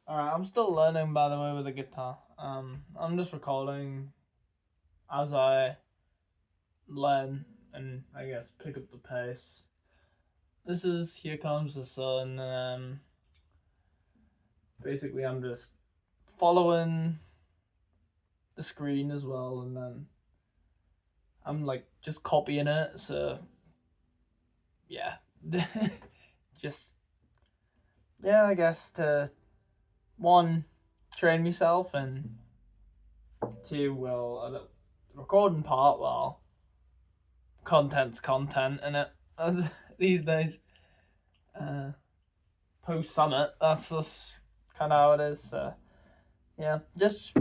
Alright, I'm still learning, by the way, with the guitar. I'm just recording as I learn and I guess pick up the pace. This is Here Comes the Sun, and basically I'm just following the screen as well, and then I'm like just copying it, so yeah. Just, yeah, I guess to one, train myself, and two, well, the recording part, well, content's content in it these days. Post summit, that's just kind of how it is. So yeah, just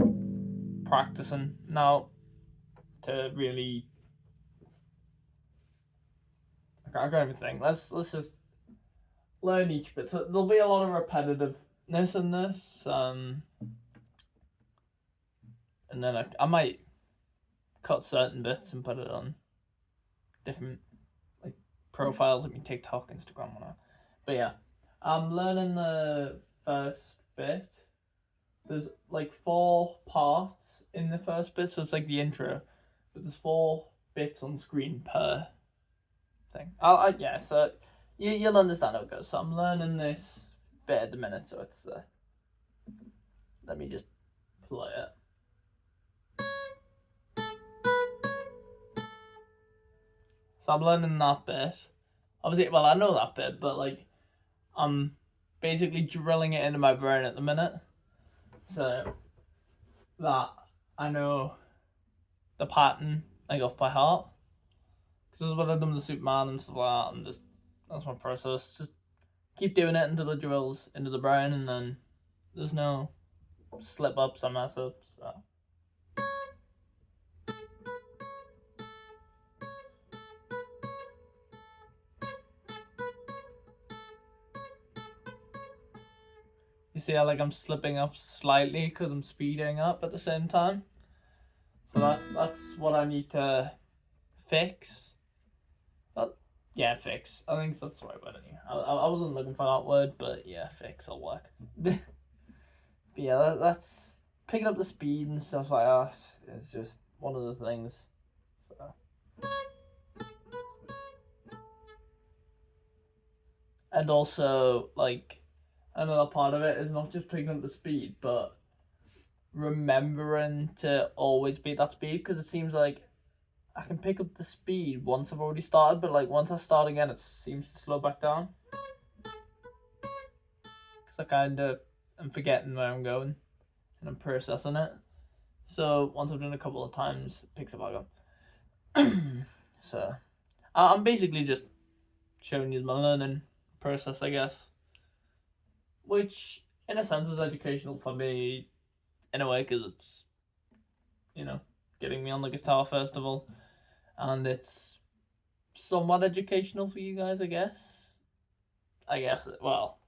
practicing now to really. I can't even think. Let's just learn each bit. So there'll be a lot of repetitiveness in this. And then I might cut certain bits and put it on different like profiles, like TikTok, Instagram, whatever. But yeah, I'm learning the first bit. There's like 4 parts in the first bit, so it's like the intro, but there's 4 bits on screen per thing. Yeah, so you'll understand how it goes. So I'm learning this bit at the minute, so it's the. Let me just play it. So I'm learning that bit. Obviously, well, I know that bit, but like, I'm basically drilling it into my brain at the minute. So that I know the pattern like off by heart. Because this is what I've done with Superman and stuff like that, and just that's my process. Just keep doing it until it drills into the brain, and then there's no slip ups or mess ups. So. You see how like I'm slipping up slightly because I'm speeding up at the same time. So that's what I need to fix. Yeah, fix. I think that's the right word. I wasn't looking for that word, but yeah, fix will work. But yeah, that's picking up the speed and stuff like that. It's just one of the things. So. And also, like, another part of it is not just picking up the speed, but remembering to always be at that speed, because it seems like I can pick up the speed once I've already started, but like once I start again, it seems to slow back down. Because I kind of am forgetting where I'm going and I'm processing it. So once I've done it a couple of times, it picks it back up. So I'm basically just showing you my learning process, I guess. Which, in a sense, is educational for me, in a way, because it's, getting me on the guitar first of all, and it's somewhat educational for you guys, I guess. Well,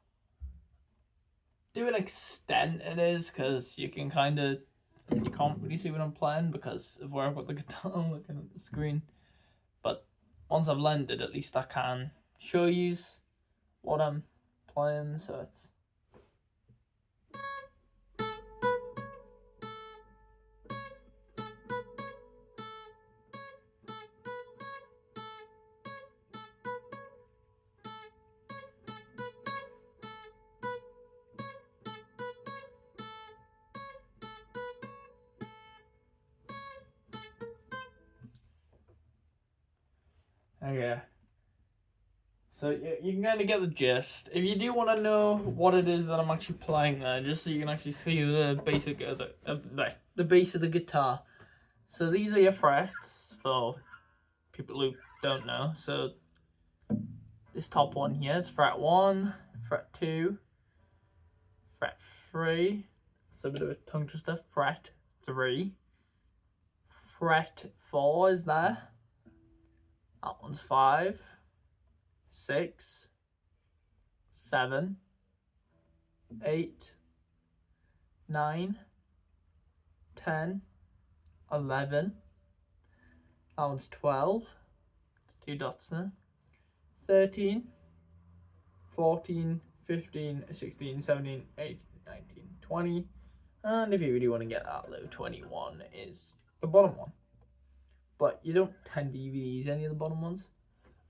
to an extent it is, because you can kind of, you can't really see what I'm playing because of where I've got the guitar looking at the screen. But once I've learned it, at least I can show you what I'm playing, so it's. Okay. So you can kind of get the gist. If you do want to know what it is that I'm actually playing there, just so you can actually see the basic of the base of the guitar. So these are your frets for people who don't know. So this top one here is fret 1, fret 2, fret 3. It's a bit of a tongue twister. Fret 3. Fret 4 is there. That one's 5. 6, 7, 8, 9, 10, 11. That one's 12. 2 dots there. 13, 14, 15, 16, 17, 18, 19. 20. And if you really want to get that low, 21 is the bottom one. But you don't tend to use any of the bottom ones.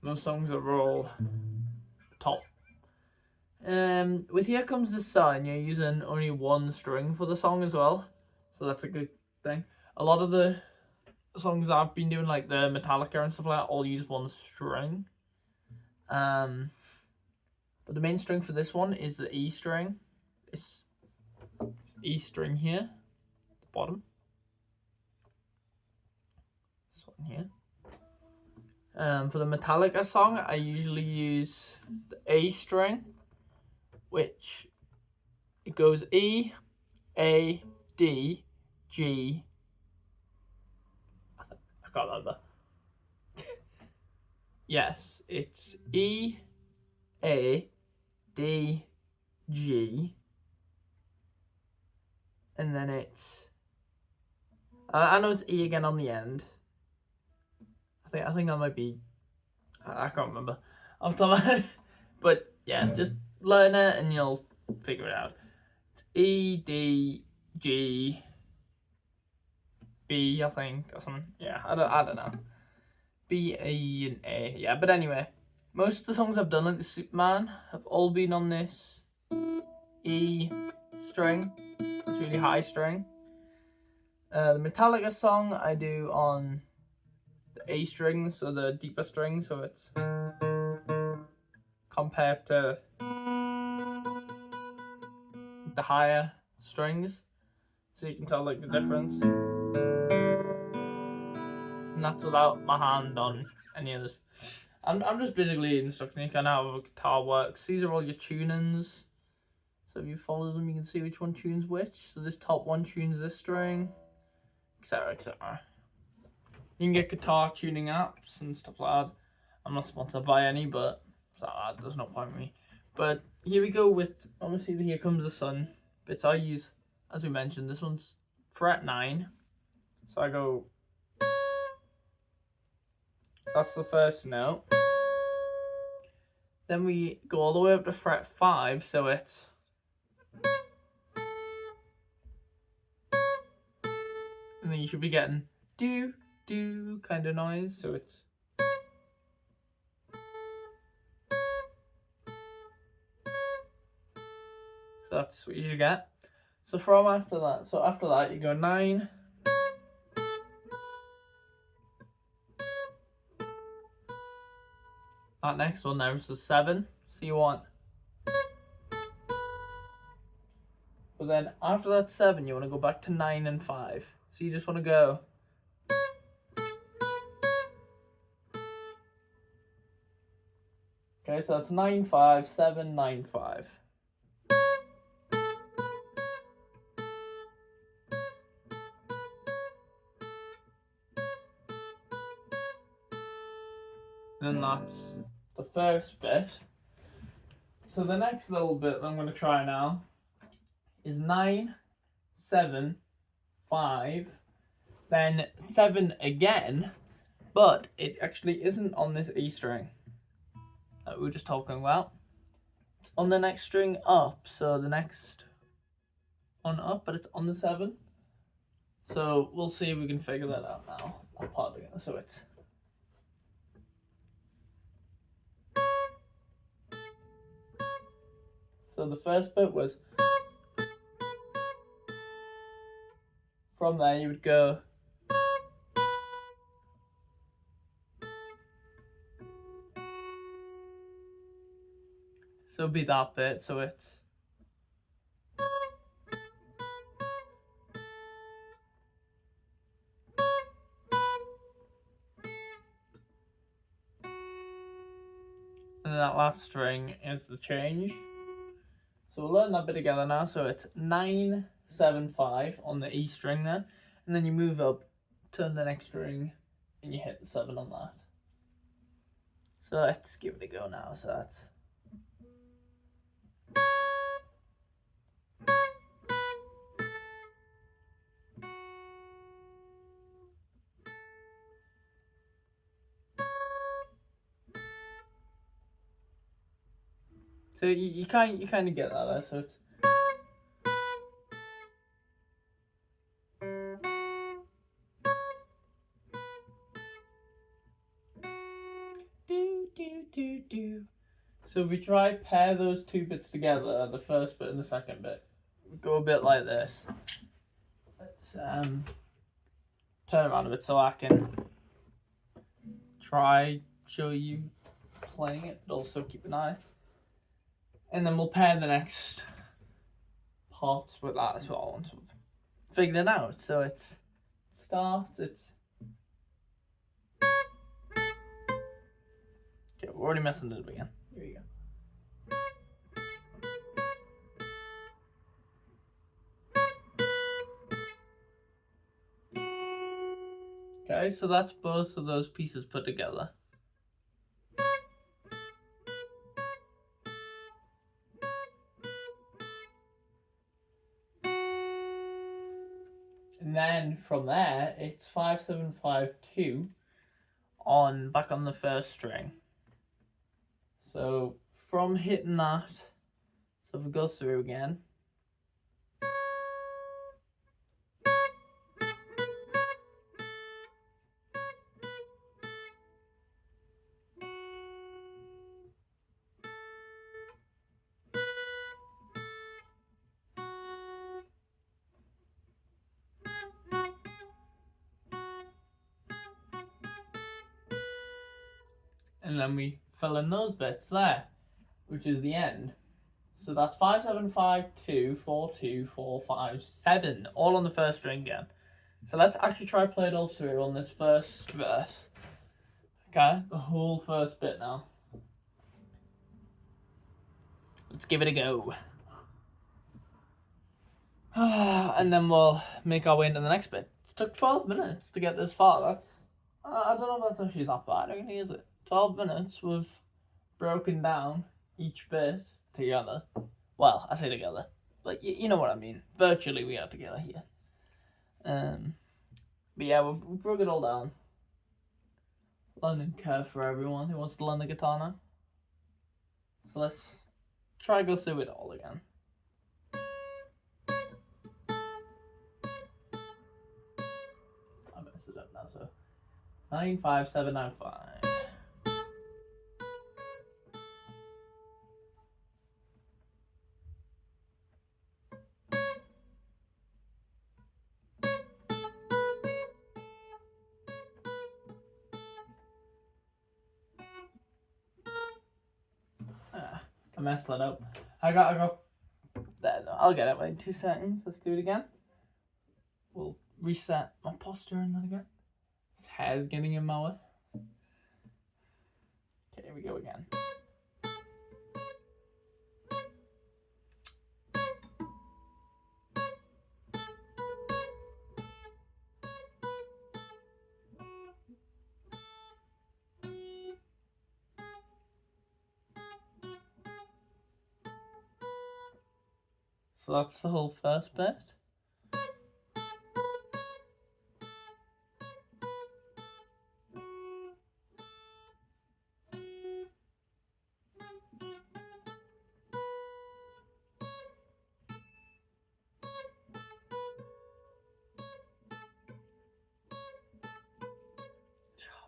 Most songs are all top. With Here Comes the Sun, you're using only one string for the song as well. So that's a good thing. A lot of the songs I've been doing, like the Metallica and stuff like that, all use one string. But the main string for this one is the E string. It's E string here, the bottom. This one here. For the Metallica song, I usually use the A string, which it goes E, A, D, G. I can't remember. Yes, it's E, A, D, G, and then it's. I know it's E again on the end. I think that might be. I can't remember off the top of my head, but yeah, just learn it and you'll figure it out. It's E, D, G, B, I think, or something. Yeah, I don't know. B, A, and A. Yeah, but anyway, most of the songs I've done, like the Superman, have all been on this E string, this really high string. The Metallica song I do on the A string, so the deeper string, so it's compared to the higher strings, so you can tell like the difference. And that's without my hand on any of this. I'm just basically instructing you kind of how a guitar works. These are all your tunings. So if you follow them, you can see which one tunes which. So this top one tunes this string, etc., etc. You can get guitar tuning apps and stuff like that. I'm not sponsored by any, but there's no point in me. But here we go with, obviously, the Here Comes the Sun bits I use. As we mentioned, this one's fret 9. So I go, that's the first note. Then we go all the way up to fret 5, so it's. And then you should be getting do, do kind of noise, so it's. So that's what you should get. So from after that, you go 9. That next one there is the 7. So you want. But then after that 7, you want to go back to 9 and 5. So you just want to go. Okay, so that's 9, 5, 7, 9, 5. And then that's the first bit. So the next little bit that I'm going to try now is 9, 7, 5, then 7 again, but it actually isn't on this E string that we were just talking about. It's on the next string up, so the next one up, but it's on the 7. So we'll see if we can figure that out now. I'll part it. So it's. So the first bit was. From there you would go. So it'd be that bit, so it's. And that last string is the change. So we'll learn that bit together now. So it's 9, 7, 5 on the E string there. And then you move up, turn the next string, and you hit the 7 on that. So let's give it a go now. So that's. So you kind of get that there. So it's. So if we try pair those two bits together, the first bit and the second bit, we go a bit like this. Let's turn around a bit so I can try show you playing it, but also keep an eye. And then we'll pair the next parts with that as well once we've figured it out. So it's start, it's okay, we're already messing it up again. Here we go. Okay, so that's both of those pieces put together. And then from there, it's 5, 7, 5, 2 on back on the first string. So from hitting that, so if we go through again. And then we fill in those bits there, which is the end. So that's 5, 7, 5, 2, 4, 2, 4, 5, 7, all on the first string again. So let's actually try play it all through on this first verse. Okay, the whole first bit now. Let's give it a go. And then we'll make our way into the next bit. It took 12 minutes to get this far. That's I don't know if that's actually that bad, really, is it? 12 minutes we've broken down each bit together. Well, I say together, but you know what I mean. Virtually we are together here. But yeah, we've broke it all down. Learning curve for everyone who wants to learn the guitar now. So let's try go through it all again. I messed it up now, so 9, 5, 7, 9, 5. I messed that up. I got there. I'll get it. Wait 2 seconds. Let's do it again. We'll reset my posture and then again. His hair's getting in my way. Okay, here we go again. So that's the whole first bit. Oh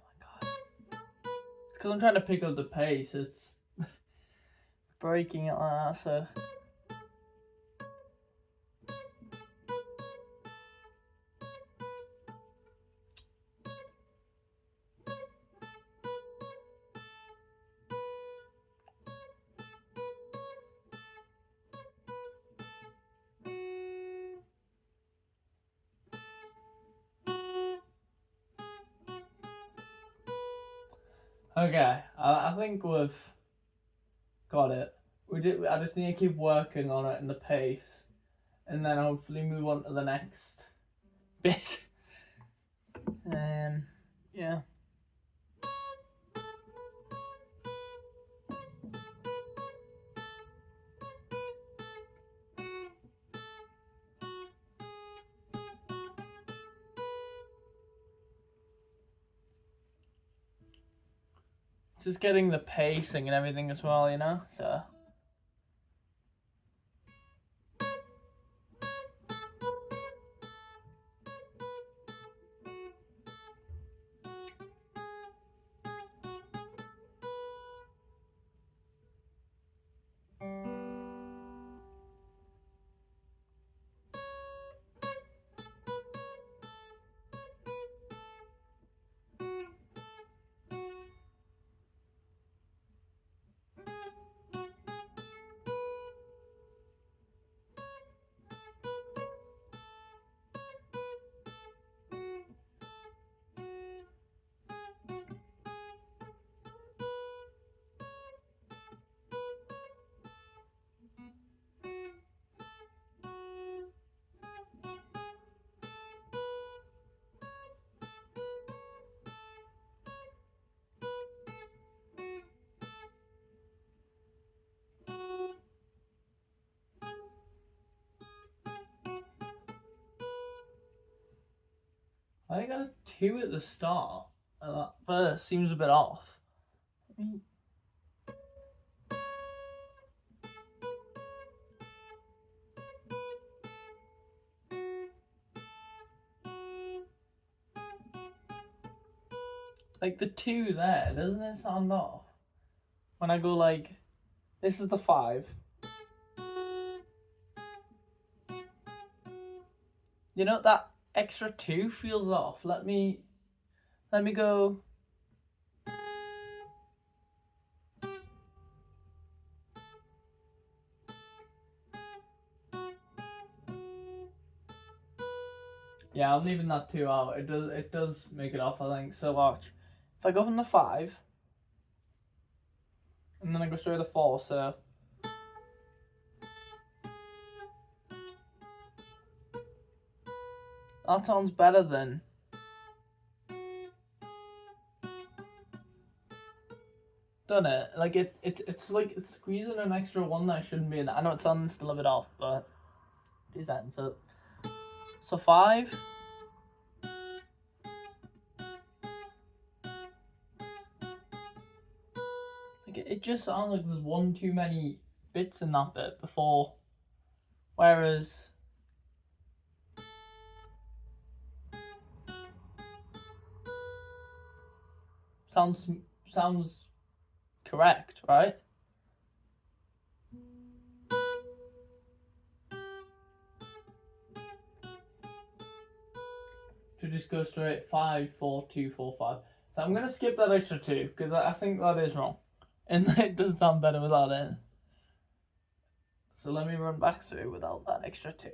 my god. It's because I'm trying to pick up the pace. It's breaking it like that, so. Okay, I think we've got it. I just need to keep working on it and the pace, and then hopefully move on to the next bit. Yeah. Just getting the pacing and everything as well, you know, so. I got a 2 at the start, and that first seems a bit off. Like the 2 there, doesn't it sound off? When I go like, this is the 5. You know, that extra 2 feels off. Let me go. Yeah, I'm leaving that 2 out. It does make it off, I think. So watch. If I go from the 5, and then I go straight to the 4, so that sounds better than. Doesn't it? Like it's like it's squeezing an extra 1 that shouldn't be in it. I know it sounds still a bit off, but do that. So 5. Like it just sounds like there's 1 too many bits in that bit before, whereas. Sounds correct, right? To just go straight 5, 4, 2, 4, 5. So I'm gonna skip that extra 2 because I think that is wrong, and it does sound better without it. So let me run back through without that extra 2.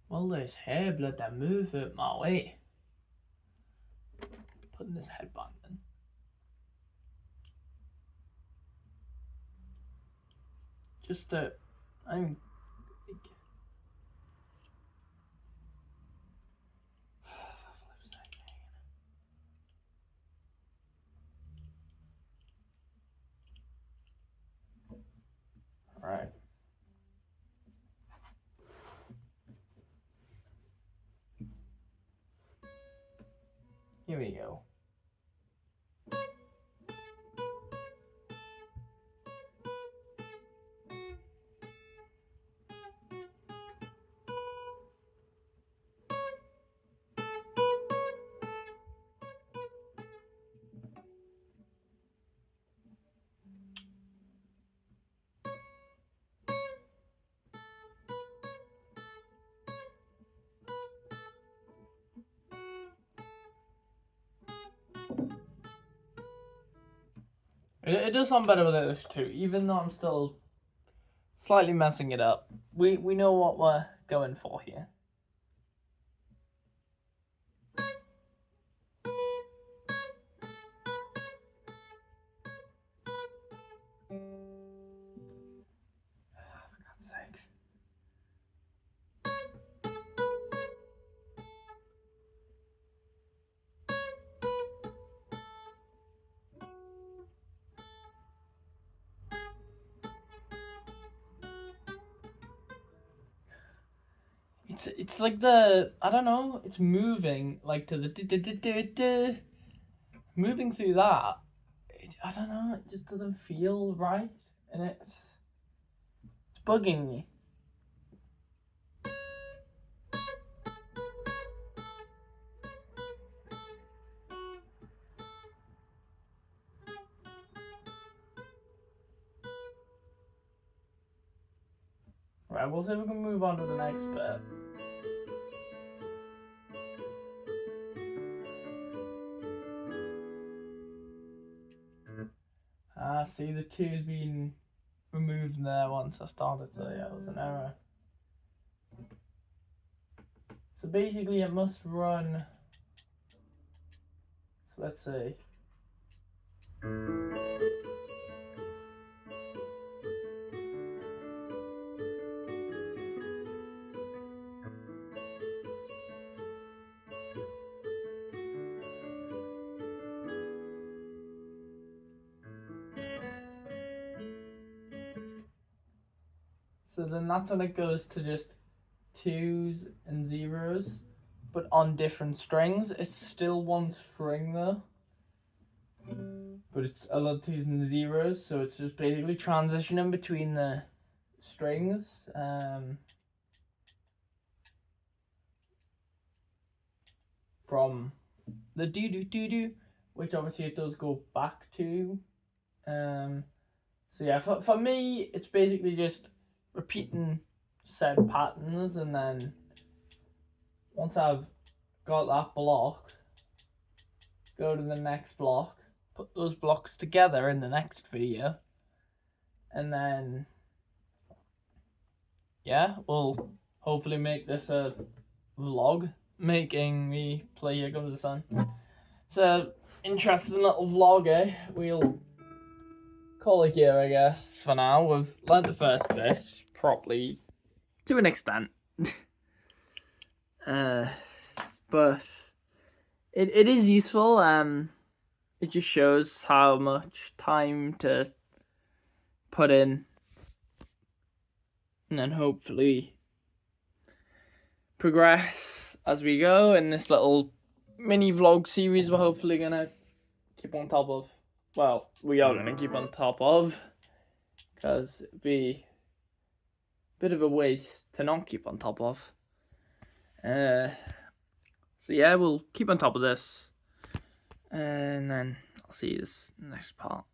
Well, this hair blood that move it my way. Putting this headband in. Just I'm. All right. Here we go. It does sound better with this too, even though I'm still slightly messing it up. We know what we're going for here. For God's sakes. It's like I don't know, it's moving like to the moving through that. I don't know, it just doesn't feel right, and it's bugging me. Right, we'll see if we can move on to the next bit. See, the 2's been removed there once I started, so yeah, it was an error. So basically it must run, so let's see. So then that's when it goes to just 2s and 0s, but on different strings. It's still one string though, but it's a lot of 2s and 0s, so it's just basically transitioning between the strings. From the do do do do, which obviously it does go back to. So yeah, for me, it's basically just repeating said patterns, and then once I've got that block, go to the next block, put those blocks together in the next video, and then yeah, we'll hopefully make this a vlog making me play Here Comes the Sun. It's a interesting little vlog, eh? We'll call it here, I guess, for now. We've learnt the first bit properly to an extent. But it is useful. It just shows how much time to put in, and then hopefully progress as we go in this little mini vlog series we're hopefully gonna keep on top of. Well, we are gonna keep on top of, because it'd be a bit of a waste to not keep on top of. So yeah, we'll keep on top of this, and then I'll see you this next part.